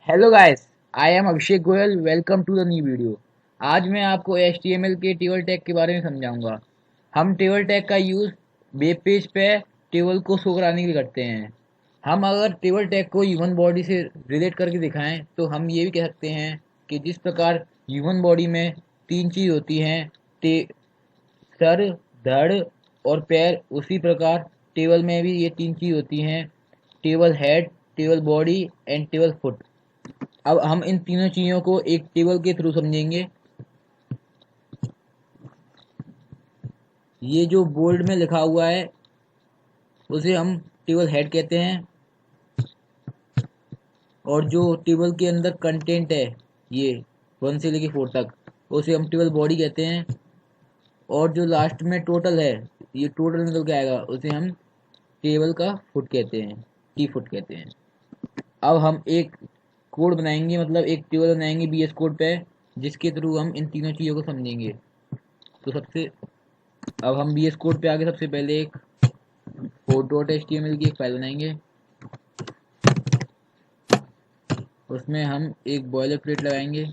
Hello guys, I am Abhishek Goyal. Welcome to the new video. आज मैं आपको HTML के टेबल टैग के बारे में समझाऊंगा। हम टेबल टैग का यूज़ वेब पेज पे टेबल को शो कराने के लिए करते हैं। हम अगर टेबल टैग को ह्यूमन बॉडी से रिलेट करके दिखाएं तो हम ये भी कह सकते हैं कि जिस प्रकार ह्यूमन बॉडी में तीन चीज़ होती हैं, सर, धड़ और पैर, उसी प्रकार टेबल में भी ये तीन चीज़ होती हैं: table head, table body and table foot. अब हम इन तीनों चीज़ों को एक टेबल के थ्रू समझेंगे। ये जो बोल्ड में लिखा हुआ है उसे हम टेबल हेड कहते हैं, और जो टेबल के अंदर कंटेंट है, ये 1 से लेके 4 तक, उसे हम टेबल बॉडी कहते हैं। और जो लास्ट में टोटल है, ये टोटल निकल के आएगा, उसे हम टेबल का फुट कहते हैं, टी फुट कहते हैं। अब हम एक कोड बनाएंगे, मतलब एक टेबल बनाएंगे BS कोड पे, जिसके थ्रू हम इन तीनों चीज़ों को समझेंगे। तो सबसे अब हम BS कोड पे आके सबसे पहले एक code.html की एक फाइल बनाएंगे। उसमें हम एक बॉयलर प्लेट लगाएंगे।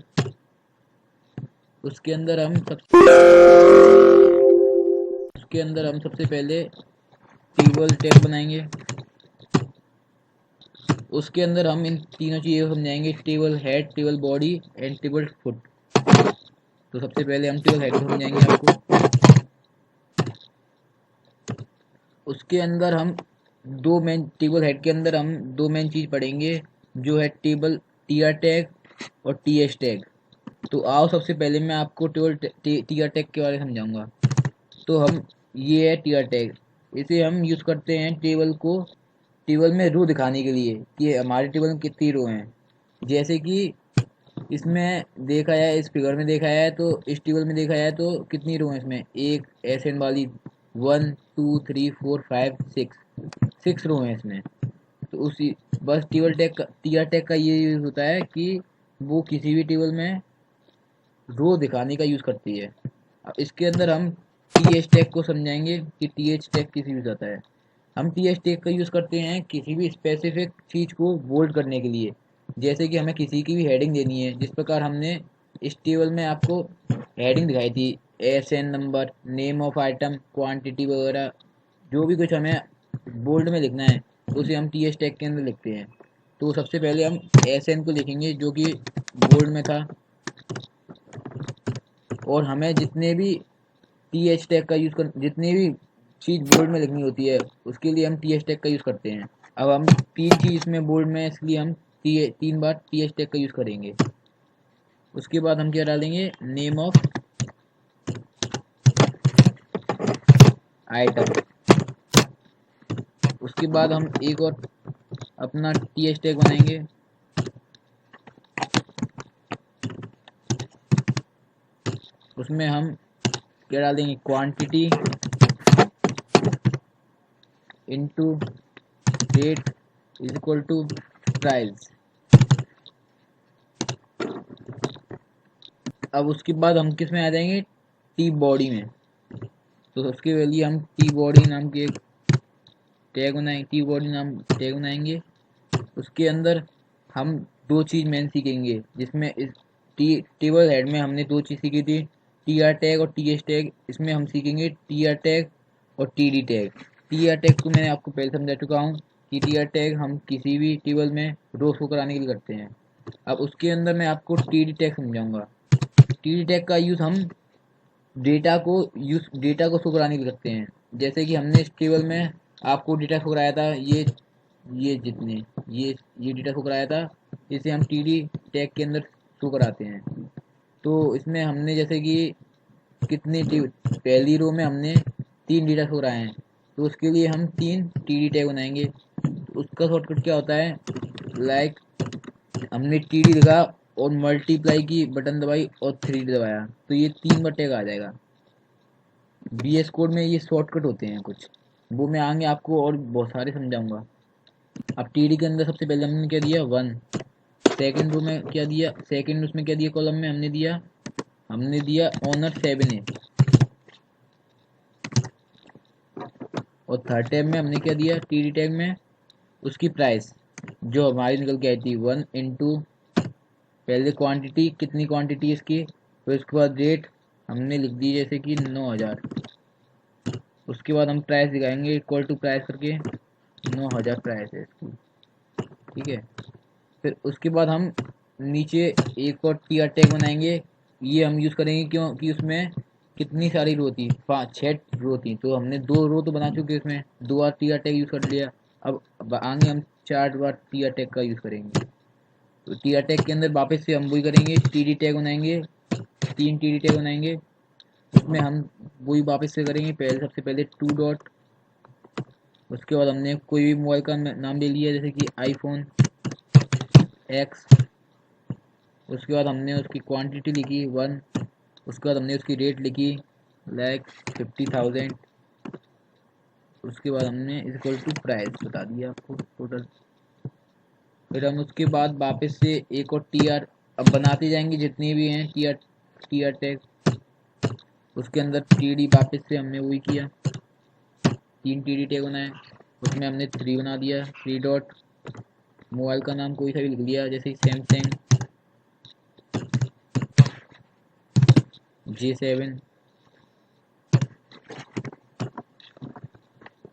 उसके अंदर हम सबसे पहले टेबल टैग बनाएंगे। उसके अंदर हम इन तीनों चीज़ों को समझाएंगे: table head, table body and table foot. तो सबसे पहले हम टेबल हेड को समझाएंगे आपको। उसके अंदर हम दो मेन टेबल हेड के अंदर हम दो मेन चीज़ पढ़ेंगे, जो है टेबल टीआर टैग और TH टैग। तो आओ, सबसे पहले मैं आपको टेबल टीआर टैग के बारे में समझाऊंगा। तो हम ये है टीआर टैग। इसे हम यूज़ करते हैं टेबल में रो दिखाने के लिए कि हमारे टेबल में कितनी रो हैं। जैसे कि इसमें देखा जाए, इस फिगर में देखा जाए, तो इस टेबल में देखा जाए तो कितनी रो है इसमें, एक एसएन वाली, 1 2 3 4 5 6 रो है इसमें। तो उसी बस टेबल टैग का, टीआर टैग का ये यूज़ होता है कि वो किसी भी टेबल में रो दिखाने का यूज़ करती है। अब इसके अंदर हम TH टैग को समझाएंगे कि TH टैग किस यूज़ आता है। हम TH टैग का यूज़ करते हैं किसी भी स्पेसिफिक चीज़ को बोल्ड करने के लिए। जैसे कि हमें किसी की भी हेडिंग देनी है, जिस प्रकार हमने इस टेबल में आपको हेडिंग दिखाई थी, ASN number, name of item, quantity वगैरह, जो भी कुछ हमें बोल्ड में लिखना है उसे हम TH टैग के अंदर लिखते हैं। तो सबसे पहले हम ASN को लिखेंगे जो कि बोल्ड में था, और हमें जितने भी TH टैग का यूज़ कर, जितनी भी चीज़ बोल्ड में लिखनी होती है उसके लिए हम TH टैग का यूज़ करते हैं। अब हम तीन चीज़ इसमें बोल्ड में है, इसलिए हम 3 बार TH टैग का यूज़ करेंगे। उसके बाद हम क्या डालेंगे, नेम ऑफ आइटम। उसके बाद हम एक और अपना TH टैग बनाएंगे। उसमें हम क्या डालेंगे, quantity into rate is equal to price. अब उसके बाद हम किस में आ जाएंगे, टी बॉडी में। तो उसके लिए हम टी बॉडी नाम के एक टैग बनाएंगे, टी बॉडी नाम टैग बनाएंगे। उसके अंदर हम दो चीज़ मेन सीखेंगे, जिसमें इस टेबल हेड में हमने दो चीज़ सीखी थी, TR टैग और TH टैग। इसमें हम सीखेंगे TR टैग और TD टैग। TR टैग को मैंने आपको पहले समझा चुका हूँ कि TR टैग हम किसी भी टेबल में रो शो कराने के लिए करते हैं। अब उसके अंदर मैं आपको TD टैग समझाऊंगा। TD टैग का यूज़ हम डेटा को शो कराने के लिए करते हैं। जैसे कि हमने इस टेबल में आपको डेटा शो कराया था, ये जितने ये डेटा शो कराया था, इसे हम TD टैग के अंदर शो कराते हैं। तो इसमें हमने जैसे कि पहली रो में हमने 3 डेटा शो कराए हैं, तो उसके लिए हम 3 TD टैग बनाएंगे। तो उसका शॉर्टकट क्या होता है, लाइक हमने TD लिखा और मल्टीप्लाई की बटन दबाई और 3 दबाया, तो ये 3 बार टैग आ जाएगा। BS कोड में ये शॉर्टकट होते हैं कुछ, वो मैं आगे आपको और बहुत सारे समझाऊंगा। अब TD के अंदर सबसे पहले हमने क्या दिया, 1। सेकंड रो में क्या दिया, सेकंड उसमें क्या दिया, कॉलम में हमने दिया ऑनर 7 है। और थर्ड टैब में हमने क्या दिया, TD टैग में उसकी प्राइस जो हमारी निकल के आई थी, 1 इंटू पहले क्वांटिटी, कितनी क्वांटिटी इसकी, फिर उसके बाद रेट हमने लिख दी जैसे कि 9,000। उसके बाद हम प्राइस दिखाएंगे इक्वल टू प्राइस करके, 9,000 प्राइस है इसकी, ठीक है। फिर उसके बाद हम नीचे एक और टी आर टैग बनाएंगे। ये हम यूज़ करेंगे क्योंकि उसमें कितनी सारी रो थी, 5-6 रो थी, तो हमने 2 रो तो बना चुके उसमें, 2 बार टी आर टैग यूज़ कर लिया। अब आगे हम 4 बार टी आर टैग का यूज़ करेंगे। तो टी आर टैग के अंदर वापस से हम वही करेंगे, टी डी टैग बनाएंगे, 3 टी डी टैग बनाएंगे। उसमें हम वही वापस से करेंगे, पहले सबसे पहले 2 डॉट, उसके बाद हमने कोई भी मोबाइल का नाम ले लिया जैसे कि आईफोन एक्स। उसके बाद हमने उसकी क्वांटिटी लिखी 1। उसके बाद हमने उसकी रेट लिखी लाइक 50,000। उसके बाद हमने इक्वल टू प्राइस बता दिया आपको टोटल। फिर हम उसके बाद वापस से एक और टी आर अब बनाते जाएंगे जितनी भी हैं टी आर टैग। उसके अंदर टी डी वापस से हमने वही किया, 3 टी डी टैग बनाए। उसमें हमने 3 बना दिया, 3 डॉट, मोबाइल का नाम कोई सा भी लिख लिया जैसे सैमसंग J7।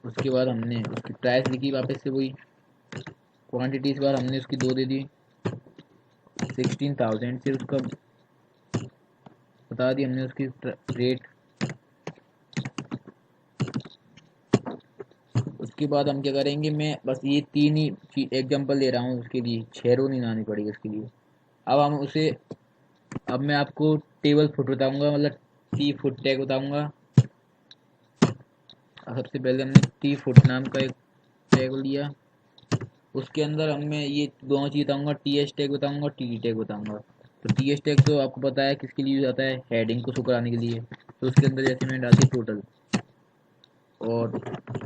उसके बाद हमने उसकी प्राइस लिखी वापस से वही, क्वांटिटी इस बार हमने उसकी 2 दे दी, 16,000 से उसका बता दी हमने उसकी रेट। उसके बाद हम क्या करेंगे, मैं बस ये 3 ही एग्जांपल दे रहा हूँ उसके लिए, 6 रो नहीं बनानी पड़ेगी उसके लिए। अब हम उसे, अब मैं आपको टेबल फुट बताऊंगा, मतलब टी फुट टैग बताऊंगा। सबसे पहले हमने टी फुट नाम का एक टैग लिया, उसके अंदर हमें ये दोनों चीज़ बताऊंगा, टी एच टैग बताऊंगा, टी डी टैग बताऊंगा। तो टी एच टैग तो आपको पता है किसके लिए यूज आता है, हेडिंग को शो कराने के लिए। तो उसके अंदर जैसे मैंने डाल दी टोटल, और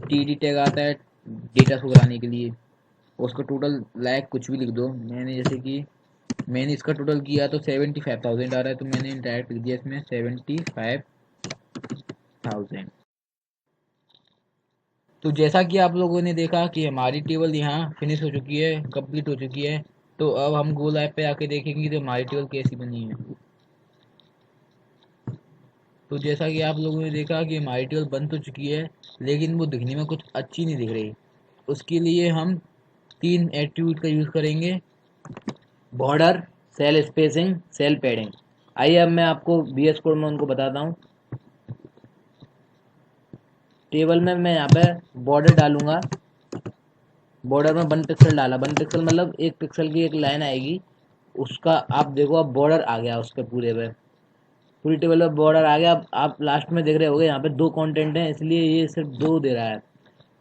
टी डी टैग आता है डेटा शो कराने के लिए, उसका टोटल लाइक कुछ भी लिख दो। मैंने जैसे कि मैंने इसका टोटल किया तो 75,000 आ रहा है, तो मैंने डायरेक्ट लिख दिया इसमें 75,000। तो जैसा कि आप लोगों ने देखा कि हमारी टेबल यहाँ फिनिश हो चुकी है, कंप्लीट हो चुकी है। तो अब हम गूगल ऐप पे आके देखेंगे तो हमारी टेबल कैसी बनी है। तो जैसा कि आप लोगों ने देखा कि हमारी टेबल बन तो चुकी है, लेकिन वो दिखने में कुछ अच्छी नहीं दिख रही। उसके लिए हम 3 एट्रीब्यूट का यूज़ करेंगे, border, cell spacing, cell padding. आइए अब मैं आपको VS कोड में उनको बताता हूँ। टेबल में मैं यहाँ पे बॉर्डर डालूंगा, बॉर्डर में 1 पिक्सल डाला, 1 पिक्सल मतलब 1 पिक्सल की एक लाइन आएगी, उसका आप देखो अब बॉर्डर आ गया उसके पूरे पे, पूरी टेबल पे बॉर्डर आ गया। अब आप लास्ट में देख रहे होगे यहाँ पे 2 कंटेंट हैं, इसलिए ये सिर्फ 2 दे रहा है।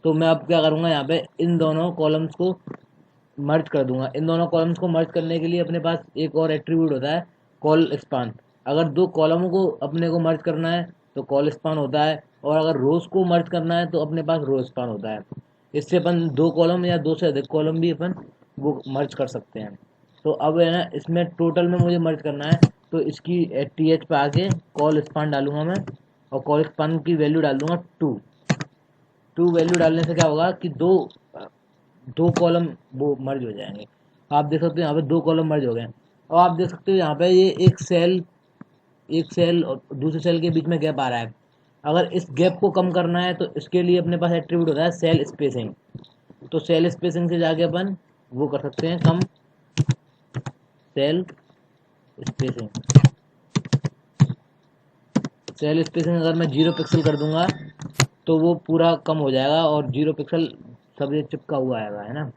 तो मैं अब क्या करूँगा, यहाँ पे इन दोनों कॉलम्स को मर्ज कर दूंगा। इन दोनों कॉलम्स को मर्ज करने के लिए अपने पास एक और एट्रीब्यूट होता है, कॉल स्पान। अगर 2 कॉलमों को अपने को मर्ज करना है तो कॉल स्पान होता है, और अगर रोज को मर्ज करना है तो अपने पास रो स्पान होता है। इससे अपन 2 कॉलम या 2 से अधिक कॉलम भी अपन वो मर्ज कर सकते हैं। तो अब है ना, इसमें टोटल में मुझे मर्ज करना है, तो इसकी TH पे आके कॉल स्पान डालूंगा मैं, और कॉल स्पान की वैल्यू डाल दूंगा 2। 2 वैल्यू डालने से क्या होगा कि दो दो कॉलम वो मर्ज हो जाएंगे। आप देख सकते हो यहाँ पे 2 कॉलम मर्ज हो गए। और आप देख सकते हो यहाँ पे ये एक सेल और दूसरे सेल के बीच में गैप आ रहा है। अगर इस गैप को कम करना है तो इसके लिए अपने पास एट्रीब्यूट होता है सेल स्पेसिंग। तो सेल स्पेसिंग से जाके अपन वो कर सकते हैं कम, सेल स्पेसिंग। सेल स्पेसिंग अगर मैं 0 पिक्सल कर दूंगा तो वो पूरा कम हो जाएगा, और 0 पिक्सल सब ये चिपका हुआ आएगा, है ना।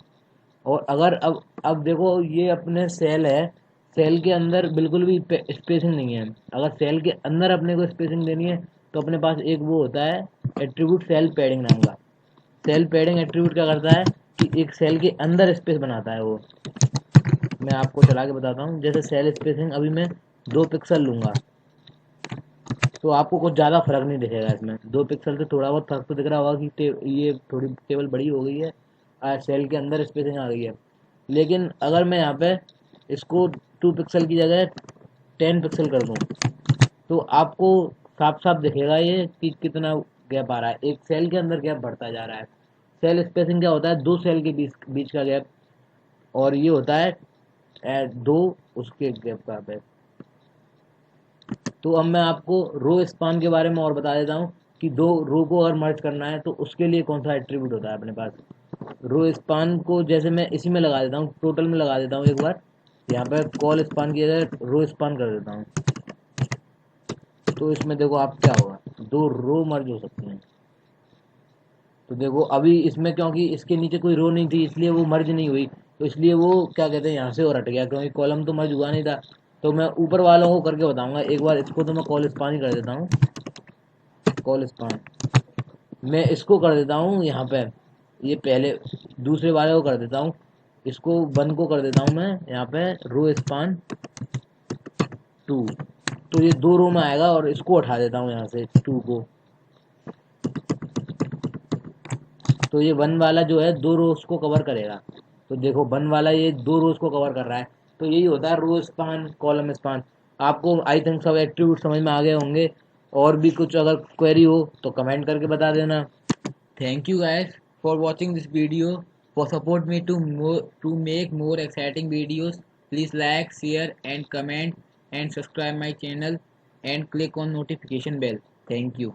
और अगर अब देखो ये अपने सेल है, सेल के अंदर बिल्कुल भी स्पेसिंग नहीं है। अगर सेल के अंदर अपने को स्पेसिंग देनी है तो अपने पास एक वो होता है एट्रीब्यूट सेल पैडिंग नाम का। सेल पैडिंग एट्रीब्यूट क्या करता है कि एक सेल के अंदर स्पेस बनाता है वो। मैं आपको चला के बताता हूँ। जैसे सेल स्पेसिंग अभी मैं 2 पिक्सल लूँगा तो आपको कुछ ज़्यादा फर्क नहीं दिखेगा इसमें। 2 पिक्सल से थोड़ा बहुत फर्क तो दिख रहा होगा कि ये थोड़ी टेबल बड़ी हो गई है, सेल के अंदर स्पेसिंग आ गई है। लेकिन अगर मैं यहाँ पे इसको 2 पिक्सल की जगह 10 पिक्सल कर दूँ तो आपको साफ साफ दिखेगा ये कि कितना गैप आ रहा है, एक सेल के अंदर गैप बढ़ता जा रहा है। सेल स्पेसिंग क्या होता है, 2 सेल के बीच बीच का गैप, और ये होता है दो उसके गैप का है। तो अब मैं आपको रो स्पान के बारे में और बता देता हूँ कि दो रो को अगर मर्ज करना है तो उसके लिए कौन सा एट्रीब्यूट होता है अपने पास। रो स्पान को जैसे मैं इसी में लगा देता हूँ, टोटल में लगा देता हूँ एक बार, यहाँ पे कॉल स्पान की जगह रो स्पान कर देता हूँ। तो इसमें देखो आप क्या होगा, दो रो मर्ज हो सकती हैं। तो देखो अभी इसमें क्योंकि इसके नीचे कोई रो नहीं थी इसलिए वो मर्ज नहीं हुई, तो इसलिए वो क्या कहते हैं यहाँ से और हट गया, क्योंकि कॉलम तो मर्ज हुआ नहीं था। तो मैं ऊपर वालों को करके बताऊंगा एक बार, इसको तो मैं कॉल स्पान ही कर देता हूँ, कॉल स्पान। मैं इसको कर देता हूँ यहाँ पे, ये पहले दूसरे वाले को कर देता हूँ, इसको वन को कर देता हूँ मैं यहाँ पे रो स्पान 2। तो ये दो रो में आएगा और इसको उठा देता हूँ यहाँ से 2 को। तो ये वन वाला जो है दो रोज को कवर करेगा। तो देखो वन वाला ये दो रोज को कवर कर रहा है। तो यही होता है रो स्पान कॉलम स्पान। आपको आई थिंक सब एट्रीब्यूट समझ में आ गए होंगे। और भी कुछ अगर क्वेरी हो तो कमेंट करके बता देना। Thank you guys for watching this video. For support me to make more exciting videos, please like share and comment and subscribe my channel and click on notification bell. Thank you.